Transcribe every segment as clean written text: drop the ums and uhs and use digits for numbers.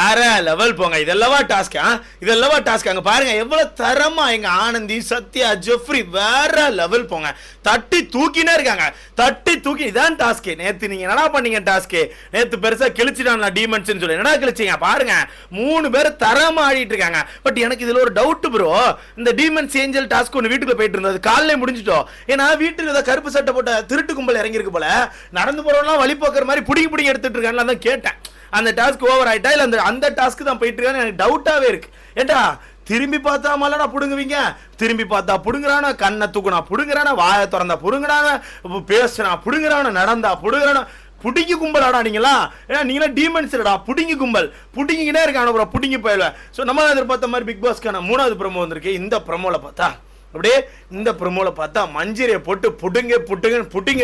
வேற லெவல் போங்க. இதெல்லவா task, இதெல்லவா task. அங்க பாருங்க எவ்வளவு தரமா எங்க ஆனந்தி, சத்யா, ஜெஃப்ரி வேற லெவல் போங்க. தட்டி தூக்கினே இருக்காங்க, தட்டி தூக்கி. இதான் டாஸ்க். நேத்து நீங்க என்னடா பண்ணீங்க டாஸ்க்? நேத்து பெருசா கிழிச்சிட்டாங்களா டீமன்ஸ் சொல்லி என்னடா கிழிச்சிங்க? பாருங்க 3 பேர் தரமா ஆடிட்டு இருக்காங்க. பட் எனக்கு இதுல ஒரு டவுட் ப்ரோ. இந்த டீமன்ஸ் ஏஞ்சல் டாஸ்க் ஒன்று வீட்டுக்குள்ள போயிட்டு இருந்தது, காலையில முடிஞ்சிட்டோம். ஏன்னா வீட்டுக்கு ஏதோ கருப்பு சட்டை போட்ட திருட்டு கும்பல் இறங்கி இருக்கு போல, நடந்து போறவங்களாம் வழி போக்குற மாதிரி புடிங்கி புடிங்கி எடுத்துட்டு இருக்காங்க. தான் கேட்டேன், அந்த டாஸ்க் ஓவர் ஆயிட்டா இல்ல அந்த டாஸ்க் தான் போயிட்டு இருக்கான்னு எனக்கு டவுட்டாவே இருக்கு. ஏண்டா திரும்பி பார்த்தா மல்லடா புடுங்குவீங்க, திரும்பி பார்த்தா புடுங்குறான, கண்ணை தூக்குனா புடுங்குறான, வாயை திறந்தா புடுங்குறான, பேசுனா புடுங்குறான, நடந்தா புடுங்குறான. புடிங்கி கும்பலாடா நீங்களா? ஏன்னா நீங்களா டீமன்ஸ்டா புடிங்கி கும்பல். புடிங்கினே இருக்கான ப்ரோ, புடிங்கி போயிடுவேன். ஸோ நம்ம எதிர்பார்த்த மாதிரி பிக் பாஸ்க்கான 3வது ப்ரோமோ வந்திருக்கு. இந்த ப்ரோமோல பார்த்தா அப்படியே இந்த ப்ரோமோல பார்த்தா மஞ்சரியை போட்டு புட்டிங்க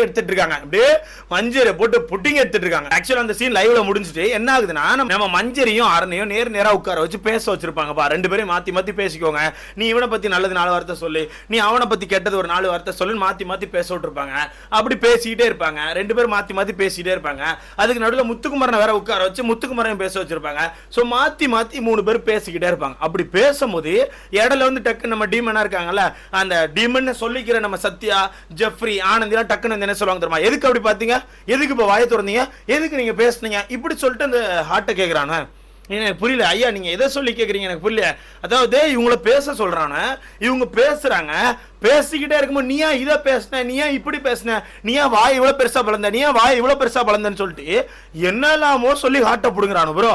எடுத்துட்டு இருக்காங்க. அப்படியே மஞ்சரியை போட்டு புட்டிங்க எடுத்துட்டு இருக்காங்க. ஆக்சுவலா அந்த சீன் லைவ்ல முடிஞ்சிட்டு என்ன ஆகுதுன்னா, நம்ம மஞ்சரியும் அரணையும் நேரா உட்கார வச்சு பேச வச்சிருப்பாங்கப்பா. 2 பேரும் மாத்தி பேசிக்கோங்க. நீ இவனை பத்தி நல்லது 4 வார்த்தை சொல்லு, நீ அவனை பத்தி கெட்டது ஒரு 4 வார்த்தை சொல்லு, மாத்தி பேச விட்டுருப்பாங்க. அப்படி பேசிக்கிட்டே இருப்பாங்க. 2 பேரும் மாத்தி பேசிக்கிட்டே இருப்பாங்க. அதுக்கு நடுவில் முத்துக்குமரனை வேற உட்கார வச்சு முத்துக்குமரன் பேச வச்சிருப்பாங்க. ஸோ மாத்தி 3 பேர் பேசிக்கிட்டே இருப்பாங்க. அப்படி பேசும்போது இடையில வந்து டக்கு நம்ம டீமனா இருக்காங்கல்ல, அந்த டீமன் சொல்லிக்கிற நம்ம சத்யா, ஜெஃப்ரி, ஆனந்திலாம் டக்குன்னு என்ன சொல்லுவாங்க தெரியுமா? எதுக்கு அப்படி பாத்தீங்க, எதுக்கு இப்ப வாயை திறந்தீங்க, எதுக்கு நீங்க பேசுனீங்க இப்படி சொல்லிட்டு அந்த ஹார்ட்டை கேட்கிறானு. எனக்கு புரியல ஐயா, நீங்க எதை சொல்லி கேட்குறீங்க எனக்கு புரியல. அதாவது இவங்கள பேச சொல்றானு, இவங்க பேசுறாங்க. பேசிக்கிட்டே இருக்கும்போது நீ ஏன் இதை பேசின, நீ ஏன் இப்படி பேசின, நீ ஏன் வாய் இவ்வளவு பெருசா பலந்த, நீ ஏன் வாய் இவ்வளவு பெருசா பலந்தன்னு சொல்லிட்டு என்னெல்லாமோ சொல்லி ஹார்ட்டை பிடுங்குறானு ப்ரோ.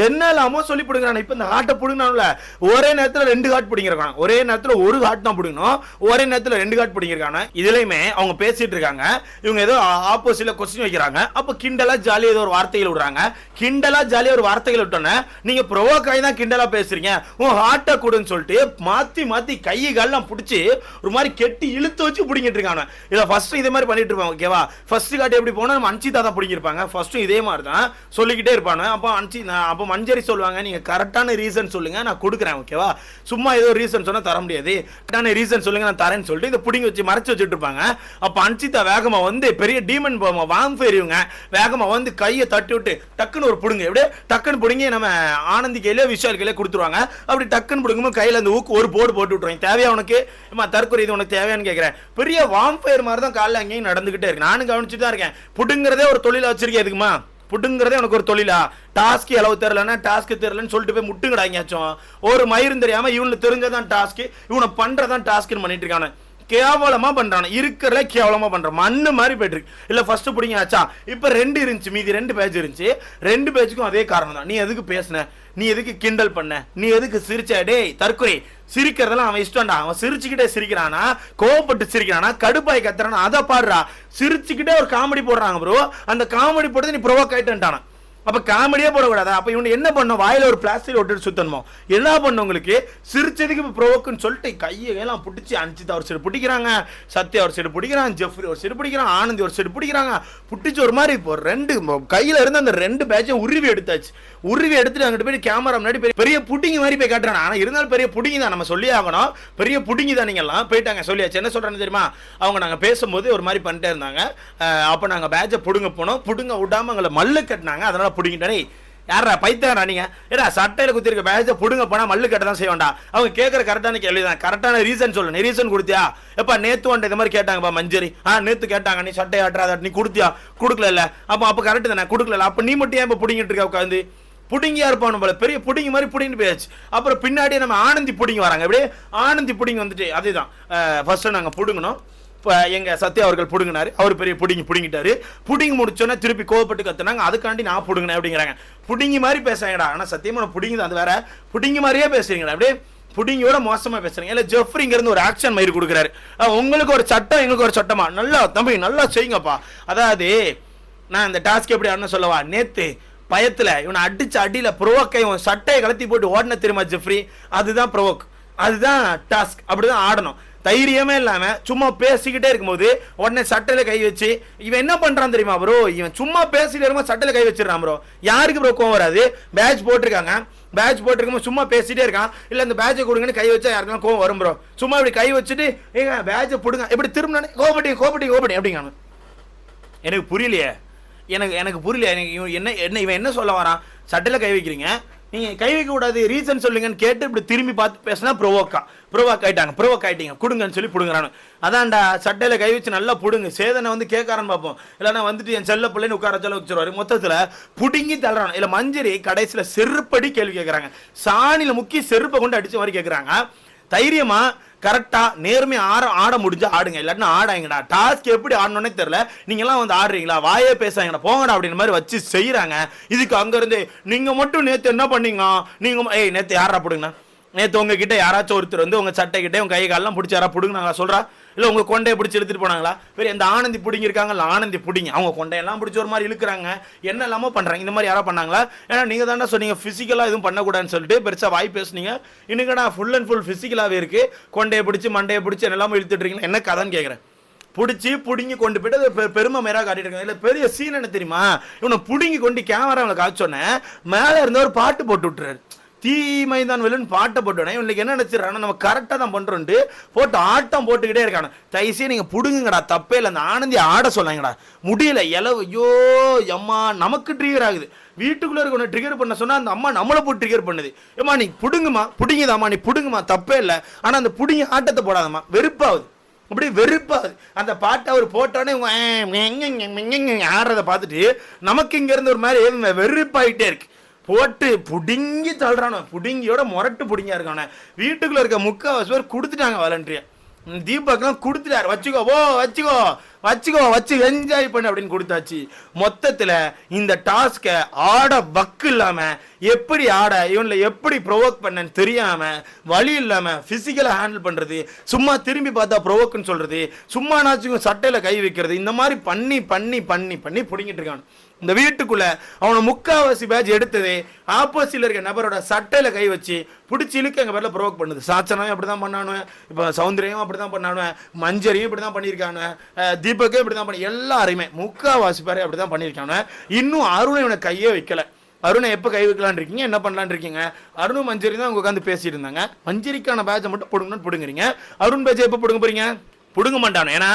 என்னெல்லாமோ சொல்லி பிடுங்குறானு. இப்போ இந்த ஹார்ட்டை பிடுங்கினால ஒரே நேரத்தில் 2 ஹார்ட் பிடிங்கிருக்காங்க. ஒரே நேரத்தில் 1 ஹார்ட் தான் பிடிக்கணும், ஒரே நேரத்தில் 2 ஹார்ட் பிடிங்கிருக்காங்க. இதுலையுமே அவங்க பேசிட்டு இருக்காங்க. இவங்க ஏதோ ஆப்போசிட்ல கொஸ்டின் வைக்கிறாங்க. அப்போ கிண்டலா ஜாலியா ஏதோ ஒரு வார்த்தைகள் விடுறாங்க. கிண்டலா ஜாலியா ஒரு வார்த்தைகள் விட்டோன்னே நீங்க ப்ரோவோக்காய் தான் கிண்டலா பேசுறீங்க, உன் ஹார்ட்டை கொடுன்னு சொல்லிட்டு மாத்தி கை கால்லாம் பிடிச்சி ஒரு மாதிரி கெட்டி இழுத்து வச்சு பிடிங்கிட்டு இருக்காங்க. இதை ஃபர்ஸ்ட் இதே மாதிரி பண்ணிட்டு இருப்பாங்க. ஓகேவா? ஃபர்ஸ்ட் காட்டி எப்படி போனா நம்ம அன்சிதா தான் பிடிங்கிருப்பாங்க. ஃபர்ஸ்ட்டும் இதே மாதிரி தான் சொல்லிக்கிட்டே இருப்பாங்க. அப்போ மஞ்சரி சொல்லுவாங்க, நீங்க கரெக்டான ரீசன் சொல்லுங்க நான் கொடுக்குறேன். ஓகேவா? சும்மா ஏதோ ரீசன் சொன்னா தர முடியாது, கரெக்டான ரீசன் சொல்லுங்க நான் தரேன்னு சொல்லிட்டு இதை பிடிங்கி வச்சு மறைச்சு வச்சுட்டு இருப்பாங்க. அப்போ அன்சிதா வேகமா வந்து பெரிய டீமன் வாம்பேரியுங்க வேகமா வந்து கையை தட்டி விட்டு டக்குன்னு ஒரு புடுங்க, எப்படியே டக்குன்னு புடுங்கி நம்ம ஆனந்தி கையில விஷால் கையில கொடுத்துருவாங்க. அப்படி டக்குன்னு புடுங்கும்போது கையில அந்த ஊக்கு ஒரு போர்டு போட்டு விட்டுருவாங்க. தேவையா உனக்கு தற்கொலை, இது உனக்கு தேவையான்னு கேட்கிறேன். பெரிய வாம்பயர் மாதிரி தான் காலைல அங்கேயும் நடந்துகிட்டே இருக்கு. நானும் கவனிச்சுட்டு தான் இருக்கேன். புடுங்கிறதே ஒரு தொழிலா வச்சிருக்கேன். எதுக்குமா புடுங்கிறதே உனக்கு ஒரு தொழிலா? டாஸ்க் அளவு தெரியலன்னா டாஸ்க் தெரியலன்னு சொல்லிட்டு போய் முட்டுங்கடாங்காச்சும். ஒரு மயிரும் தெரியாம இவனுக்கு தெரிஞ்சதான் டாஸ்க், இவனை பண்றதான் டாஸ்க்னு பண்ணிட்டு இருக்கானு. கேவலமா பண்றான, இருக்கிறத கேவலமா பண்றான். மண்ணு மாதிரி போயிட்டு இருக்கு. இல்ல ஃபர்ஸ்ட் பிடிங்க ஆச்சா, இப்ப 2 இருந்துச்சு, மீதி 2 பேஜ் இருந்துச்சு. 2 பேஜுக்கும் அதே காரணம் தான். நீ எதுக்கு பேசுன, நீ எதுக்கு கிண்டல் பண்ண, நீ எதுக்கு சிரிச்ச? டேய் தற்கொலை, சிரிக்கிறதெல்லாம் அவன் இஷ்டம்டா. அவன் சிரிச்சுக்கிட்டே சிரிக்கிறானா, கோவப்பட்டு சிரிக்கிறானா, கடுப்பாய் கத்துறானா, அதை பாடுறா. சிரிச்சுக்கிட்டே ஒரு காமெடி போடுறாங்க ப்ரோ. அந்த காமெடி போடுறது நீ ப்ரோவோக் ஆயிட்டானா. அப்ப காமெடியே போடக்கூடாது. அப்ப இவன் என்ன பண்ணும், வாயில ஒரு பிளாஸ்டிக் ஒட்டு சுத்தணுமோ என்ன பண்ணும்? உங்களுக்கு சிரிச்சதுக்கு இப்ப ப்ரோவோக்குன்னு சொல்லிட்டு கையெல்லாம் பிடிச்சி அன்சிதா ஒரு சைடு பிடிக்கிறாங்க, சத்யா ஒரு சைடு பிடிக்கிறான், ஜெஃப்ரி ஒரு சைடு பிடிக்கிறான், ஆனந்தி ஒரு சைடு பிடிக்கிறாங்க. பிடிச்சி ஒரு மாதிரி இப்போ 2 கையில இருந்து அந்த 2 பேட்சை உருவி எடுத்தாச்சு. உருவி எடுத்துட்டு அங்கிட்டு போய் கேமரா முன்னாடி பெரிய புடிங்கி மாதிரி போய் காட்டுறாங்க. ஆனா இருந்தாலும் பெரிய புடிங்கி தான், நம்ம சொல்லி ஆகணும். பெரிய புடிங்கி தான். நீங்க எல்லாம் போயிட்டாங்க சொல்லியாச்சு. என்ன சொல்றாங்க தெரியுமா? அவங்க நாங்க பேசும்போது ஒரு மாதிரி பண்ணிட்டே இருந்தாங்க. அப்ப நாங்க பேட்சை புடுங்க போனோம், புடுங்க விடாம எங்களை மல்லு கட்டினாங்க. அதனால புடிங்கிட்டே. யாரா பைத்தாரா நீங்க? ஏடா சட்டையில குத்திருக்க பேட்சை புடுங்க போனா மல்லு கட்ட தான் செய்வாண்டா. அவங்க கேட்கற கரெக்டான கேள்விதான். கரெக்டான ரீசன் சொல்லு. நீ ரீசன் கொடுத்தியா? எப்ப நேத்து வந்து இந்த மாதிரி கேட்டாங்கப்பா மஞ்சரி. நேத்து கேட்டாங்க, நீ சட்டை ஆட்டுறாத, நீ கொடுத்தியா? கொடுக்கல இல்ல. அப்ப கரெக்ட் தானே, கொடுக்கல. அப்ப நீ மட்டும் ஏன் இப்ப புடிங்கிட்டு இருக்க உட்காந்து? புடுங்கியா இருப்பானு போல, பெரிய புடிங்கி மாதிரி புடிங்கிட்டு போயாச்சு. அப்புறம் பின்னாடியே நம்ம ஆனந்தி புடிங்கி வராங்க. அப்படியே ஆனந்தி புடிங்கி வந்துட்டு அதேதான் ஃபர்ஸ்ட் நாங்க புடுங்கணும். எங்க சத்யா அவர்கள் புடுங்கினாரு. அவர் பெரிய புடுங்கிட்டாரு. புடுங்கி முடிச்சோன்னா திருப்பி கோவப்பட்டு கத்துனாங்க. அதுக்காண்டி நான் புடுங்கினேன் அப்படிங்கிறாங்க. புடுங்கி மாதிரி பேசுறாங்கடா. ஆனா சத்தியமா புடுங்கி தான், அது வேற. புடுங்கி மாதிரியே பேசுறீங்களா? அப்படியே புடிங்கியோட மோசமா பேசுறீங்க. இல்ல ஜெஃப்ரிங்க இருந்து ஒரு ஆக்ஷன் மயிர் கொடுக்குறாரு. உங்களுக்கு ஒரு சட்டம், எங்களுக்கு ஒரு சட்டமா? நல்லா தம்பி நல்லா செய்யுங்கப்பா. அதாவது நான் இந்த டாஸ்க் எப்படி ஆடணும் சொல்லவா? நேத்து பயத்துல இவனை அடிச்ச அடியில ப்ரோவோக்கை சட்டையை கலத்தி போட்டு ஓடன தெரியுமா ஜெஃப்ரி? அதுதான் ப்ரோவோக், அதுதான் டாஸ்க். அப்படிதான் ஆடணும். தைரியமே இல்லாம சும்மா பேசிக்கிட்டே இருக்கும்போது உடனே சட்டையில கை வச்சு இவன் என்ன பண்றான் தெரியுமா ப்ரோ? இவன் சும்மா பேசிட்டு இருக்கும்போது சட்டையில கை வச்சிடறான் ப்ரோ. யாருக்கு ப்ரோ கோவம் வராது? பேட்ச் போட்டிருக்காங்க, பேட்ச் போட்டிருக்கும்போது சும்மா பேசிட்டே இருக்கான். இல்ல இந்த பேட்சை கொடுங்கன்னு கை வச்சா யாருக்கும் கோவம் வரும் ப்ரோ. சும்மா இப்படி கை வச்சுட்டு ஏங்க பேட்சை போடுங்க இப்படி திரும்பினானே கோபப்பட்டி அப்படிங்க. எனக்கு புரியலையே, எனக்கு புரியல. எனக்கு இவன் என்ன சொல்ல வரான்? சட்டையில கை வைக்கிறீங்க, நீங்கள் கை வைக்கக்கூடாது ரீசன் சொல்லுங்கன்னு கேட்டு இப்படி திரும்பி பார்த்து பேசினா ப்ரோவோக் ஆகிட்டீங்க கொடுங்கன்னு சொல்லி பிடுங்குறானு. அதான்டா சட்டையில் கை வச்சு நல்லா பிடுங்க, சேதனை வந்து கேட்காரன்னு பார்ப்போம். இல்லைனா வந்துட்டு என் செல்ல பிள்ளைன்னு உட்கார சொல்ல வச்சுருவாரு. மொத்தத்தில் பிடுங்கி தள்ளுறானு. இல்லை மஞ்சரி கடைசியில் செருப்படி கேள்வி கேட்குறாங்க. சாணியில் முக்கி செருப்பை கொண்டு அடித்த மாதிரி கேட்குறாங்க. தைரியமா கரெக்டா நேர்மையா ஆட முடிஞ்சா ஆடுங்க, இல்லாட்டினா ஆடாங்கடா. டாஸ்க் எப்படி ஆடணும்னே தெரியல, நீங்களாம் வந்து ஆடுறீங்களா, வாயே பேசாங்கடா, போங்கடா அப்படின்ற மாதிரி வச்சு செய்யறாங்க. இதுக்கு அங்க இருந்து நீங்க மட்டும் நேத்து என்ன பண்ணீங்க, நீங்க நேத்து யாரா போடுங்கண்ணா, நேற்று உங்ககிட்ட யாராச்சும் ஒருத்தர் வந்து உங்கள் சட்டை கிட்டே உங்கள் கை காலெலாம் பிடிச்சி யாரா பிடுங்கினாங்களா சொல்கிறா, இல்லை உங்கள் கொண்டையை பிடிச்சி எடுத்துகிட்டு போனாங்களா? வேறு எந்த ஆனந்தி பிடிங்கிருக்காங்கல்ல, ஆனந்தி பிடிங்க அவங்க கொண்டையெல்லாம் பிடிச்சி ஒரு மாதிரி இழுக்கிறாங்க, என்ன இல்லாமல் பண்ணுறாங்க, இந்த மாதிரி யாரா பண்ணாங்களா? ஏன்னா நீங்கள் தானே சொன்னீங்க ஃபிசிக்கலாக எதுவும் பண்ணக்கூடாதுன்னு சொல்லிட்டு பெருசாக வாய் பேசுனீங்க. இன்னைக்கடா ஃபுல் அண்ட் ஃபுல் ஃபிசிக்கலாகவே இருக்குது, கொண்டையை பிடிச்சி மண்டையை பிடிச்சி எல்லாமே இழுத்துட்ருக்கீங்க, என்ன கதைன்னு கேட்குறேன். பிடிச்சி பிடுங்கி கொண்டு போயிட்டு அது பெருமை மேராக காட்டிட்டு இருக்காங்க. இல்லை பெரிய சீன் என்ன தெரியுமா, இவனை பிடுங்கி கொண்டு கேமராவில் காய்ச்சோன்னே மேலே இருந்த ஒரு பாட்டு போட்டு விட்டுறாரு. தீமை தான் வெளின்னு பாட்டை போட்டோன்னே இவனுக்கு என்ன நினச்சிடறாங்க, நம்ம கரெக்டாக தான் பண்ணுறோன்ட்டு போட்டு ஆட்டம் போட்டுக்கிட்டே இருக்கானு. தைசியே நீங்கள் பிடுங்குங்கடா, தப்பே இல்லை. அந்த ஆனந்தி ஆட சொன்னாங்கடா, முடியல இலவு, ஐயோ அம்மா நமக்கு ட்ரிகர் ஆகுது. வீட்டுக்குள்ளே இருக்க ட்ரிகர் பண்ண சொன்னால் அந்த அம்மா நம்மளை போட்டு ட்ரிகர் பண்ணுது. ஏம்மா நீ பிடுங்குமா, பிடிங்குதாம்மா, நீ பிடுங்குமா, தப்பே இல்லை. ஆனால் அந்த பிடிங்க ஆட்டத்தை போடாதம்மா, வெறுப்பாகுது, அப்படி வெறுப்பாகுது. அந்த பாட்டை அவர் போட்டோன்னே ஆடுறதை பார்த்துட்டு நமக்கு இங்கேருந்து ஒரு மாதிரி வெறுப்பாகிட்டே இருக்கு. போட்டு புடுங்கி தள்ளுறானோ, புடுங்கியோட முரட்டு புடுங்கியா இருக்கானே. வீட்டுக்குள்ள இருக்க முக்கால்வாசி பேர் கொடுத்துட்டாங்க வாலண்டியா. தீபக்லாம் கொடுத்துட்டாரு, வச்சுக்கோ ஓ வச்சுக்கோ வச்சுக்கோ வச்சு என்ஜாய் பண்ணு அப்படின்னு கொடுத்தாச்சு. மொத்தத்தில் இந்த டாஸ்கை ஆட வக்கு இல்லாமல் எப்படி ஆட இவனில் எப்படி ப்ரொவோக் பண்ணன்னு தெரியாமல் வழி இல்லாமல் ஃபிசிக்கலாக ஹேண்டில் பண்ணுறது, சும்மா திரும்பி பார்த்தா ப்ரொவோக்குன்னு சொல்கிறது, சும்மா நாச்சுக்கும் சட்டையில் கை வைக்கிறது, இந்த மாதிரி பண்ணி பண்ணி பண்ணி பண்ணி பிடிங்கிட்டு இருக்கான். இந்த வீட்டுக்குள்ள அவனை முக்காவாசி பேட்ச் எடுத்தது ஆப்போசிட்ல இருக்க நபரோட சட்டையில கை வச்சு பிடிச்சி இழுக்க எங்க பேர்ல ப்ரோவோக் பண்ணுது. சாச்சனாவும் அப்படிதான் பண்ணானுவேன், இப்போ சௌந்தரியும் அப்படிதான் பண்ணானுவேன், மஞ்சரியும் இப்படிதான் பண்ணியிருக்கானு, தீபக்கும் இப்படிதான் பண்ணி, எல்லாருமே முக்காவாசி பேரை அப்படிதான் பண்ணியிருக்கானு. இன்னும் அருணை இவனை கையே வைக்கல. அருணை எப்போ கை வைக்கலான் இருக்கீங்க, என்ன பண்ணலான் இருக்கீங்க? அருணும் மஞ்சரி தான் உட்காந்து பேசிட்டு இருந்தாங்க. மஞ்சரிக்கான பேட்சை மட்டும் பிடுங்கணும்னு பிடுங்குறீங்க, அருண் பேட்சை எப்போ பிடுங்க போறீங்க? பிடுங்க மாட்டானு, ஏன்னா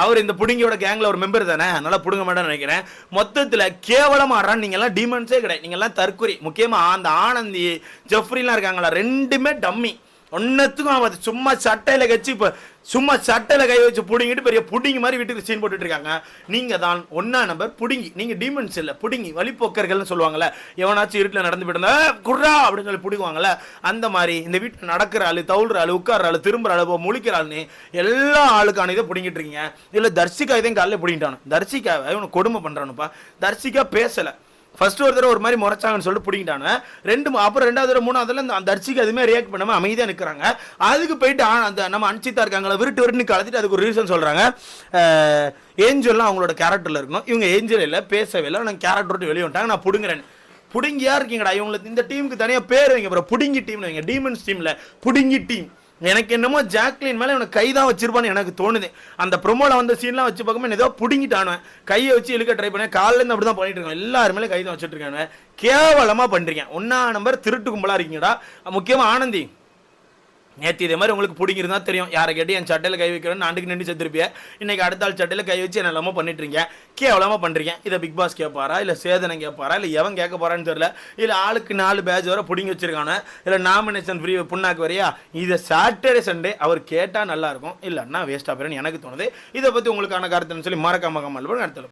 அவர் இந்த புடுங்கியோட கேங்கில் ஒரு மெம்பர் தானே, அதனால பிடுங்க மாட்டான்னு நினைக்கிறேன். மொத்தத்தில் கேவலமாக ஆடுறான்னு. நீங்கள்லாம் டீமன்ஸே கிடையாது, நீங்கள்லாம் தற்குறி. முக்கியமாக அந்த ஆனந்தி ஜெஃப்ரிலாம் இருக்காங்களா, ரெண்டுமே டம்மி. ஒன்னத்துக்கும் அவன் சும்மா சட்டையில் கட்சி இப்போ சும்மா சட்டையில் கை வச்சு புடுங்கிட்டு பெரிய புடிங்கி மாதிரி வீட்டுக்கு சீன் போட்டுட்டு இருக்காங்க. நீங்கள் தான் ஒன்றா நம்பர் புடுங்கி, நீங்கள் டீமன்ஸ் இல்லை புடுங்கி, வழிப்போக்கர்கள்னு சொல்லுவாங்கள்ல, எவனாச்சும் இருட்டில் நடந்து போயிட்டு இருந்தா குர்ரா அப்படின்னு சொல்லி பிடிக்குவாங்கல்ல, அந்த மாதிரி இந்த வீட்டில் நடக்கிற ஆள், தவுள்ற ஆள், உட்கார ஆள், திரும்புற ஆள், முழிக்கிற ஆள்னு எல்லா ஆளுக்கான இதை பிடிங்கிட்டு இருக்கீங்க. இதில் தர்சிகா இதையும் காலையில் பிடிங்கிட்டானு. தர்சிகாவை இவனை கொடுமை பண்ணுறானுப்பா. தர்சிகா பேசலை, ஃபர்ஸ்ட் ஒரு தடவை ஒரு மாதிரி முறைச்சாங்கன்னு சொல்லிட்டு பிடிங்கிட்டானு. அப்புறம் ரெண்டாவது தடவை மூணாவதுல அந்த தர்சிக்கு அதுமே ரியாக்ட் பண்ணாமல் அமைதியாக நிற்கிறாங்க. அதுக்கு போயிட்டு அந்த நம்ம அன்சிதா இருக்காங்களா விருட்டு கலத்திட்டு அதுக்கு ஒரு ரீசன் சொல்கிறாங்க. ஏஞ்சல்லாம் அவங்களோட கேரக்டரில் இருக்கணும், இவங்க ஏஞ்சல் இல்லை, பேசவே இல்லை, நான் கேரக்டர் விட்டு வெளியே வந்துட்டாங்க, நான் பிடுங்குறேன். புடுங்கியா இருக்கீங்கடா, இவங்களுக்கு இந்த டீமுக்கு தனியாக பேர் வைங்க, அப்புறம் புடுங்கி டீம்னு வைங்க, டீமன்ஸ் டீமில் புடுங்கி டீம். எனக்கு என்னமோ ஜாக்லின் மேலே இவனை கை தான் வச்சிருப்பான்னு எனக்கு தோணுது. அந்த ப்ரொமோல வந்த சீன்லாம் வச்சு பார்க்கும்போது ஏதோ பிடுங்கிட்டானுவேன், கையை வச்சு இழுக்க ட்ரை பண்ணேன். காலிலேருந்து அப்படி தான் பண்ணிட்டு இருக்காங்க, எல்லாருமே கை தான் வச்சுட்டு இருக்காங்க. கேவலமாக பண்ணுறீங்க, ஒன்றா நம்பர் திருட்டு கும்பலாக இருக்கீங்கடா. முக்கியமாக ஆனந்தி, நேற்று இதே மாதிரி உங்களுக்கு பிடிங்கிருந்தா தெரியும், யாரை கேட்டு என் சட்டையில் கை வைக்கிறேன்னு நாட்டுக்கு நின்று செத்துருப்பிய. இன்னைக்கு அடுத்த ஆள் சட்டையில் கை வச்சு என்ன இல்லாமல் பண்ணிட்டுருங்க, கேவலமாக பண்ணுறீங்க. இதை பிக் பாஸ் கேட்பாரா, இல்லை சேதனை கேட்பாரா, இல்லை எவன் கேட்க போறான்னு தெரியல. இல்லை ஆளுக்கு 4 பேட்ச் வர பிடிங்கி வச்சிருக்கானு, இல்லை நாமினேஷன் ஃப்ரீ புண்ணாக்கு வரையா. இதை சாட்டர்டே சண்டே அவர் கேட்டால் நல்லாயிருக்கும், இல்லைன்னா வேஸ்ட்டாக போயிடுன்னு எனக்கு தோணுது. இதை பற்றி உங்களுக்கான கருத்துன்னு சொல்லி மறக்காம கமெண்ட் பண்ணுங்க. அடுத்த